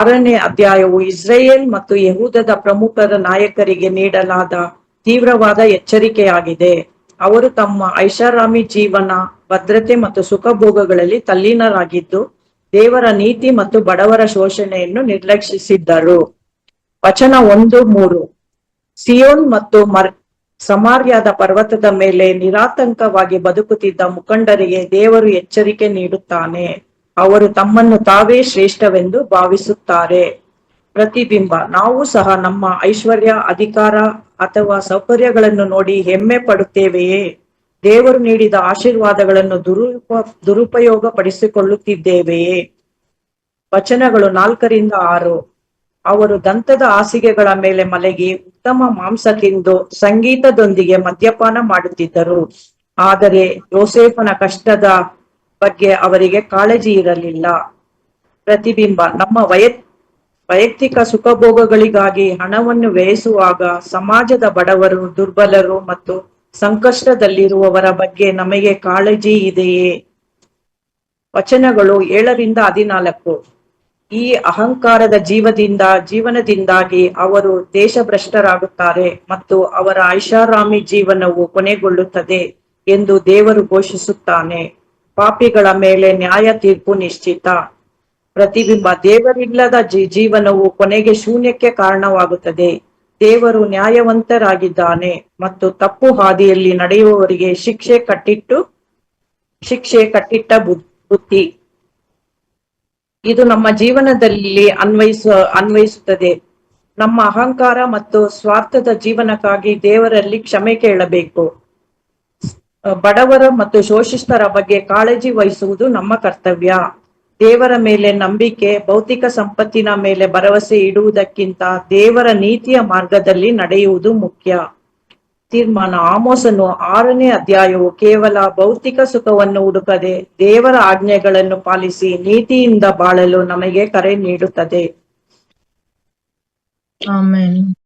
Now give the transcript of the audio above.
6ನೇ ಅಧ್ಯಾಯವು ಇಸ್ರೇಲ್ ಮತ್ತು ಯಹೂದದ ಪ್ರಮುಖರ ನಾಯಕರಿಗೆ ನೀಡಲಾದ ತೀವ್ರವಾದ ಎಚ್ಚರಿಕೆಯಾಗಿದೆ. ಅವರು ತಮ್ಮ ಐಷಾರಾಮಿ ಜೀವನ, ಭದ್ರತೆ ಮತ್ತು ಸುಖಭೋಗಗಳಲ್ಲಿ ತಲ್ಲೀನರಾಗಿದ್ದು, ದೇವರ ನೀತಿ ಮತ್ತು ಬಡವರ ಶೋಷಣೆಯನ್ನು ನಿರ್ಲಕ್ಷಿಸಿದ್ದರು. ವಚನ 1-3. ಸಿಯೋನ್ ಮತ್ತು ಸಮಾರ್ಯದ ಪರ್ವತದ ಮೇಲೆ ನಿರಾತಂಕವಾಗಿ ಬದುಕುತ್ತಿದ್ದ ಮುಖಂಡರಿಗೆ ದೇವರು ಎಚ್ಚರಿಕೆ ನೀಡುತ್ತಾನೆ. ಅವರು ತಮ್ಮನ್ನು ತಾವೇ ಶ್ರೇಷ್ಠವೆಂದು ಭಾವಿಸುತ್ತಾರೆ. ಪ್ರತಿಬಿಂಬ: ನಾವು ಸಹ ನಮ್ಮ ಐಶ್ವರ್ಯ, ಅಧಿಕಾರ ಅಥವಾ ಸೌಕರ್ಯಗಳನ್ನು ನೋಡಿ ಹೆಮ್ಮೆ ಪಡುತ್ತೇವೆಯೇ? ದೇವರು ನೀಡಿದ ಆಶೀರ್ವಾದಗಳನ್ನು ದುರುಪಯೋಗ ಪಡಿಸಿಕೊಳ್ಳುತ್ತಿದ್ದೇವೆಯೇ? ವಚನಗಳು 4-6. ಅವರು ದಂತದ ಹಾಸಿಗೆಗಳ ಮೇಲೆ ಮಲಗಿ ಉತ್ತಮ ಮಾಂಸ ತಿಂದು ಸಂಗೀತದೊಂದಿಗೆ ಮದ್ಯಪಾನ ಮಾಡುತ್ತಿದ್ದರು. ಆದರೆ ಯೋಸೇಫನ ಕಷ್ಟದ ಬಗ್ಗೆ ಅವರಿಗೆ ಕಾಳಜಿ ಇರಲಿಲ್ಲ. ಪ್ರತಿಬಿಂಬ: ನಮ್ಮ ವೈಯಕ್ತಿಕ ಸುಖಭೋಗಗಳಿಗಾಗಿ ಹಣವನ್ನು ವ್ಯಯಿಸುವಾಗ ಸಮಾಜದ ಬಡವರು, ದುರ್ಬಲರು ಮತ್ತು ಸಂಕಷ್ಟದಲ್ಲಿರುವವರ ಬಗ್ಗೆ ನಮಗೆ ಕಾಳಜಿ ಇದೆಯೇ? ವಚನಗಳು 7-14. ಈ ಅಹಂಕಾರದ ಜೀವನದಿಂದಾಗಿ ಅವರು ದೇಶಭ್ರಷ್ಟರಾಗುತ್ತಾರೆ ಮತ್ತು ಅವರ ಐಷಾರಾಮಿ ಜೀವನವು ಕೊನೆಗೊಳ್ಳುತ್ತದೆ ಎಂದು ದೇವರು ಘೋಷಿಸುತ್ತಾನೆ. ಪಾಪಿಗಳ ಮೇಲೆ ನ್ಯಾಯ ತೀರ್ಪು ನಿಶ್ಚಿತ. ಪ್ರತಿಬಿಂಬ: ದೇವರಿಲ್ಲದ ಜೀವನವು ಕೊನೆಗೆ ಶೂನ್ಯಕ್ಕೆ ಕಾರಣವಾಗುತ್ತದೆ. ದೇವರು ನ್ಯಾಯವಂತರಾಗಿದ್ದಾನೆ ಮತ್ತು ತಪ್ಪು ಹಾದಿಯಲ್ಲಿ ನಡೆಯುವವರಿಗೆ ಶಿಕ್ಷೆ ಕಟ್ಟಿಟ್ಟ ಬುದ್ಧಿ. ಇದು ನಮ್ಮ ಜೀವನದಲ್ಲಿ ಅನ್ವಯಿಸುತ್ತದೆ. ನಮ್ಮ ಅಹಂಕಾರ ಮತ್ತು ಸ್ವಾರ್ಥದ ಜೀವನಕ್ಕಾಗಿ ದೇವರಲ್ಲಿ ಕ್ಷಮೆ ಕೇಳಬೇಕು. ಬಡವರ ಮತ್ತು ಶೋಷಿತರ ಬಗ್ಗೆ ಕಾಳಜಿ ವಹಿಸುವುದು ನಮ್ಮ ಕರ್ತವ್ಯ. ದೇವರ ಮೇಲೆ ನಂಬಿಕೆ, ಭೌತಿಕ ಸಂಪತ್ತಿನ ಮೇಲೆ ಭರವಸೆ ಇಡುವುದಕ್ಕಿಂತ ದೇವರ ನೀತಿಯ ಮಾರ್ಗದಲ್ಲಿ ನಡೆಯುವುದು ಮುಖ್ಯ. ತೀರ್ಮಾನ: ಆಮೋಸನು 6ನೇ ಅಧ್ಯಾಯವು ಕೇವಲ ಭೌತಿಕ ಸುಖವನ್ನು ಹುಡುಕದೆ ದೇವರ ಆಜ್ಞೆಗಳನ್ನು ಪಾಲಿಸಿ ನೀತಿಯಿಂದ ಬಾಳಲು ನಮಗೆ ಕರೆ ನೀಡುತ್ತದೆ. ಆಮೆನ್.